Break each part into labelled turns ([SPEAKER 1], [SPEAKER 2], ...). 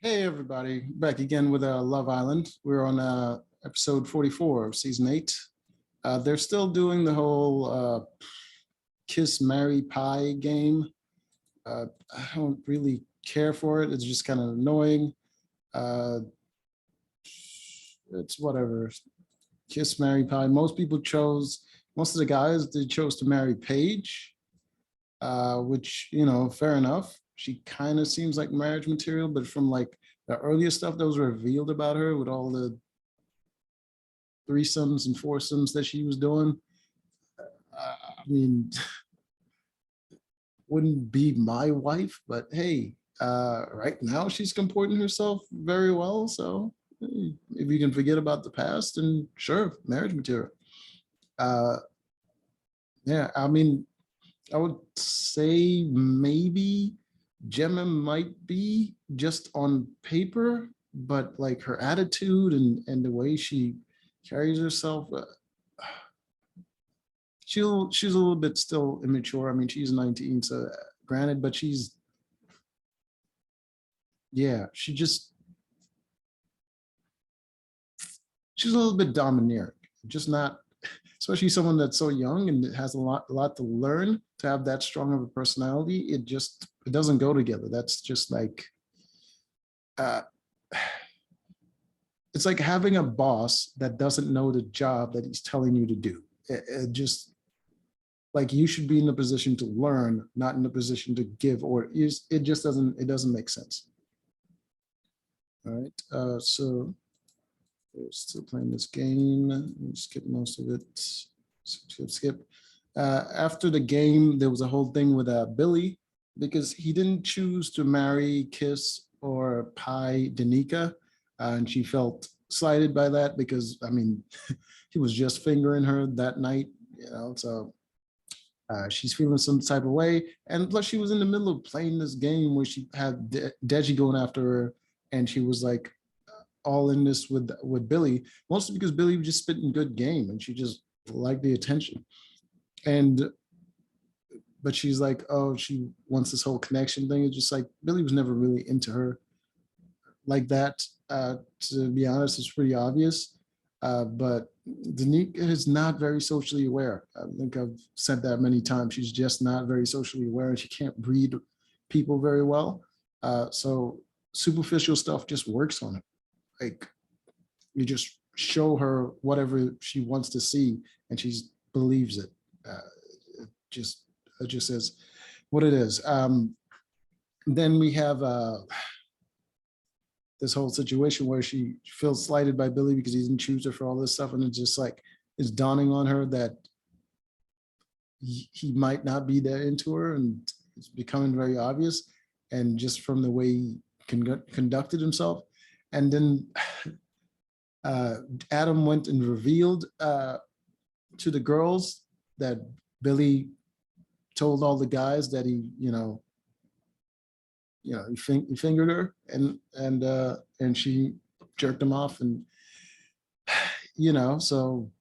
[SPEAKER 1] Hey everybody, back again with Love Island. We're on episode 44 of season 8. They're still doing the whole kiss, marry, pie game. I don't really care for it. It's just kind of annoying. Uh, it's whatever. Kiss, marry, pie. Most of the guys, they chose to marry Paige, which, fair enough. She kind of seems like marriage material, but from like the earlier stuff that was revealed about her with all the threesomes and foursomes that she was doing, I mean, wouldn't be my wife, but hey, right now she's comporting herself very well. So hey, if you can forget about the past, then sure, marriage material. Uh, yeah, I mean, I would say maybe Gemma might be just on paper, but like her attitude and the way she carries herself, she's a little bit still immature. I mean, she's 19, so granted, but yeah, she's a little bit domineering, just not, especially someone that's so young and has a lot to learn. To have that strong of a personality, it doesn't go together. That's just like, uh, it's like having a boss that doesn't know the job that he's telling you to do. It just like you should be in the position to learn, not in the position to give orders. It doesn't make sense. All right, so we're still playing this game. Skip most of it. Skip. After the game, there was a whole thing with Billy because he didn't choose to marry, kiss, or pie Danica, and she felt slighted by that because I mean, he was just fingering her that night, So she's feeling some type of way, and plus she was in the middle of playing this game where she had Deji going after her, and she was like all in this with Billy, mostly because Billy was just spitting good game, and she just liked the attention. And but she's like, oh, she wants this whole connection thing. It's just like Billy was never really into her like that. To be honest, it's pretty obvious. But Danica is not very socially aware. I think I've said that many times. She's just not very socially aware, and she can't read people very well. So superficial stuff just works on her. Like you just show her whatever she wants to see, and she believes it. It just is what it is. Then we have this whole situation where she feels slighted by Billy because he didn't choose her for all this stuff, and it's just like it's dawning on her that he might not be that into her, and it's becoming very obvious, and just from the way he conducted himself. And then Adam went and revealed to the girls that Billy told all the guys that he fingered her, and she jerked him off, and so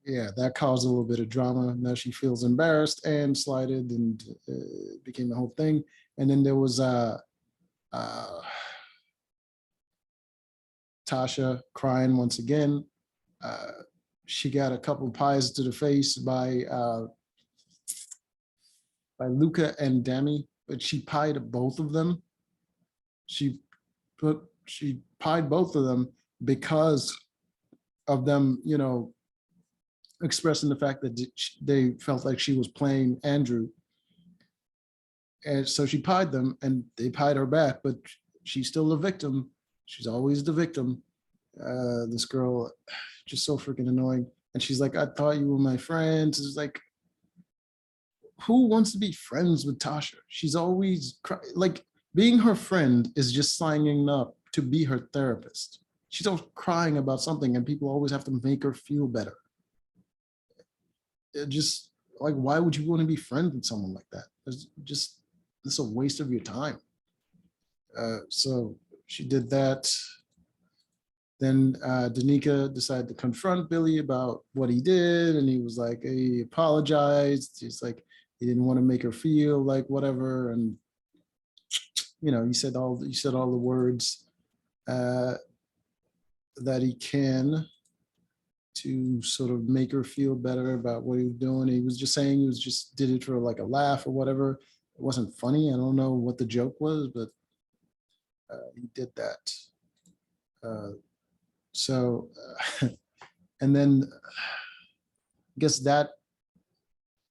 [SPEAKER 1] yeah, that caused a little bit of drama. Now she feels embarrassed and slighted, and it became a whole thing. And then there was Tasha crying once again. She got a couple pies to the face by Luca and Demi, but she pied both of them. She pied both of them because of them, expressing the fact that they felt like she was playing Andrew. And so she pied them, and they pied her back, but she's still a victim. She's always the victim. This girl, just so freaking annoying. And she's like, I thought you were my friends. It's like, who wants to be friends with Tasha? She's always like, being her friend is just signing up to be her therapist. She's always crying about something, and people always have to make her feel better. It just like, why would you want to be friends with someone like that? It's a waste of your time. So she did that. Then Danica decided to confront Billy about what he did, and he was like, he apologized. He's like, he didn't want to make her feel like whatever, and you said all the words uh, that he can to sort of make her feel better about what he was doing. He was just saying he was just did it for like a laugh or whatever. It wasn't funny. I don't know what the joke was, but he did that. Uh, so, and then I guess that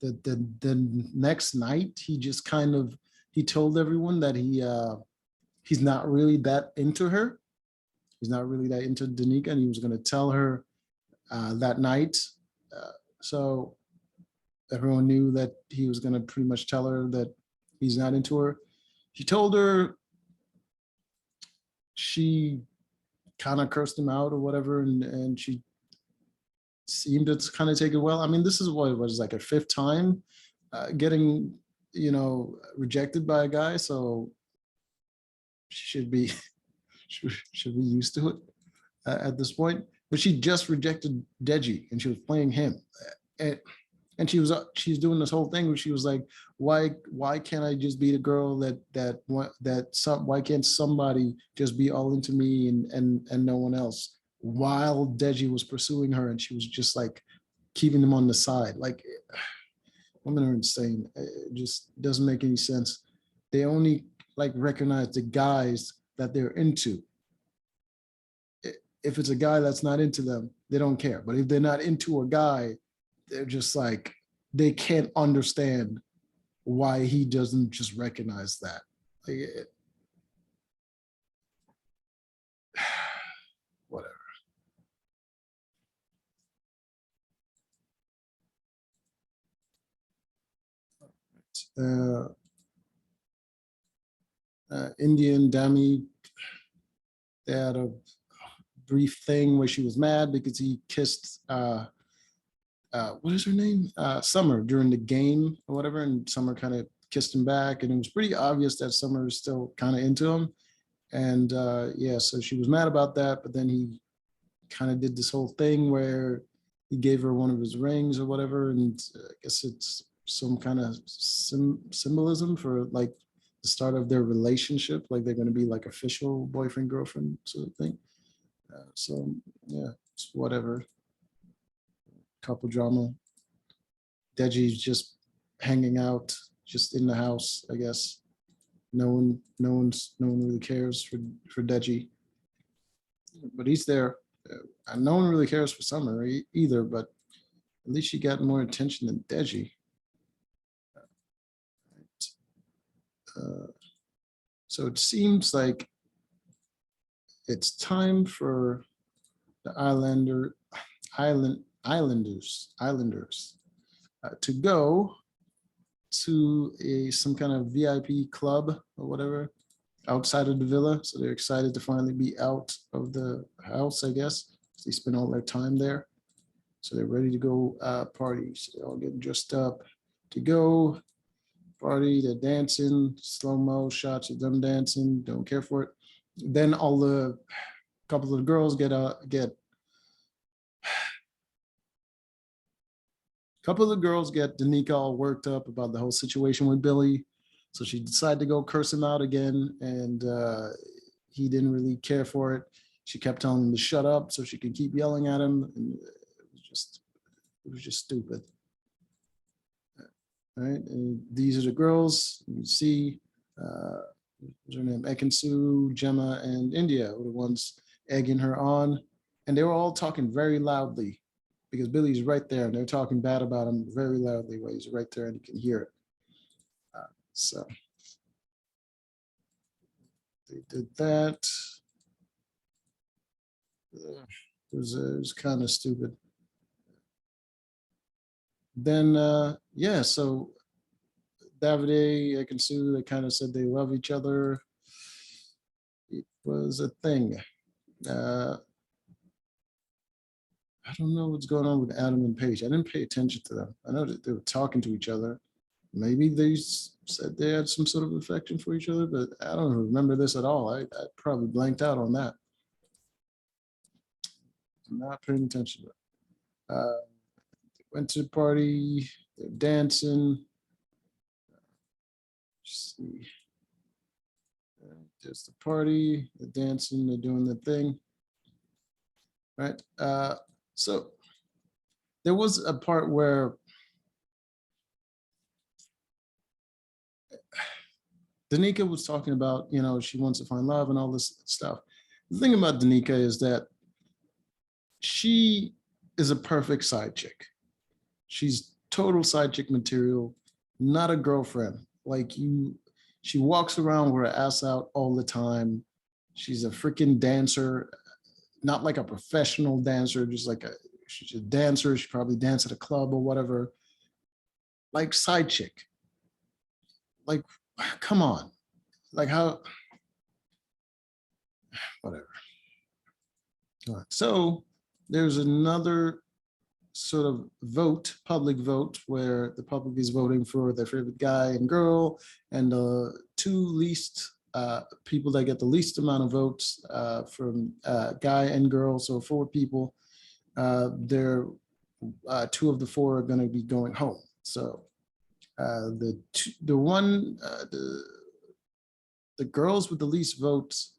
[SPEAKER 1] the next night he just kind of he told everyone that he's not really that into her. He's not really that into Danica, and he was going to tell her that night. Uh, so everyone knew that he was going to pretty much tell her that he's not into her. He told her, she kind of cursed him out or whatever, and she seemed to kind of take it well. I mean, this is what it was, like a fifth time getting, rejected by a guy. So she should be should be used to it at this point. But she just rejected Deji, and she was playing him. And she's doing this whole thing where she was like, why can't I just be the girl why can't somebody just be all into me and no one else, while Deji was pursuing her, and she was just like keeping them on the side. Like, women are insane. It just doesn't make any sense. They only like recognize the guys that they're into. If it's a guy that's not into them, they don't care. But if they're not into a guy, they're just like, they can't understand why he doesn't just recognize that. Like, whatever. Uh, Indian Dami, they had a brief thing where she was mad because he kissed what is her name? Summer, during the game or whatever, and Summer kind of kissed him back, and it was pretty obvious that Summer is still kind of into him. And yeah, so she was mad about that, but then he kind of did this whole thing where he gave her one of his rings or whatever, and I guess it's some kind of symbolism for like the start of their relationship, like they're going to be like official boyfriend girlfriend sort of thing. So yeah, it's whatever. Couple drama. Deji's just hanging out, just in the house, I guess. No one really cares for Deji, but he's there. No one really cares for Summer either, but at least she got more attention than Deji. So it seems like it's time for the Islanders to go to some kind of VIP club or whatever outside of the villa. So they're excited to finally be out of the house, I guess. They spend all their time there. So they're ready to go party. So they're all getting dressed up to go party. They're dancing, slow-mo shots of them dancing, don't care for it. Then couple of the girls get Danica all worked up about the whole situation with Billy. So she decided to go curse him out again, and he didn't really care for it. She kept telling him to shut up so she could keep yelling at him, and it was just stupid. All right, and these are the girls. You see, what's her name? Ekansu, Gemma, and India were the ones egging her on, and they were all talking very loudly because Billy's right there, and they're talking bad about him very loudly while he's right there and you can hear it. So they did that. It was kind of stupid. Then yeah, so Davide, Ekansu, they kind of said they love each other. It was a thing. I don't know what's going on with Adam and Paige. I didn't pay attention to them. I know that they were talking to each other. Maybe they said they had some sort of affection for each other, but I don't remember this at all. I probably blanked out on that. I'm not paying attention to it. Went to the party, they're dancing. Let's see. there's the party, the dancing, they're doing the thing, right? So there was a part where Danica was talking about, she wants to find love and all this stuff. The thing about Danica is that she is a perfect side chick. She's total side chick material, not a girlfriend. She walks around with her ass out all the time. She's a freaking dancer, not like a professional dancer, just she's a dancer. She probably dance at a club or whatever. Like side chick. Like, come on. Like how, whatever. All right. So there's another sort of public vote, where the public is voting for their favorite guy and girl, and the two least people that get the least amount of votes from guy and girl, so 4 people, they're 2 of the 4 are going to be going home. So the girls with the least votes,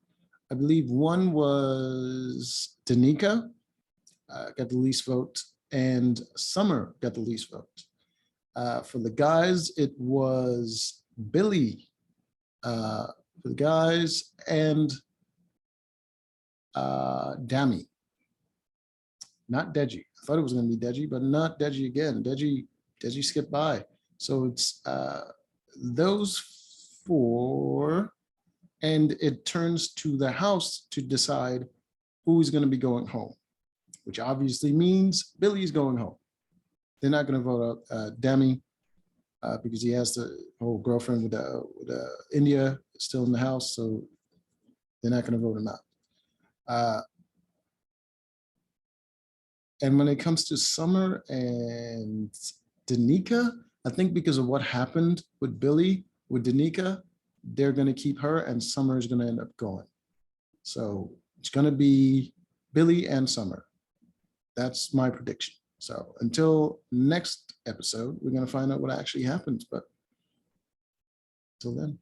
[SPEAKER 1] I believe one was Danica, got the least vote, and Summer got the least vote. For the guys, it was Billy for the guys, and Dami. Not Deji. I thought it was going to be Deji, but not Deji again. Deji skipped by. So it's those 4, and it turns to the house to decide who's going to be going home, which obviously means Billy's going home. They're not going to vote out Demi because he has the whole girlfriend with India still in the house, so they're not going to vote him out. And when it comes to Summer and Danica, I think because of what happened with Billy, with Danica, they're going to keep her, and Summer is going to end up going. So it's going to be Billy and Summer. That's my prediction. So until next episode, we're going to find out what actually happens. But until then.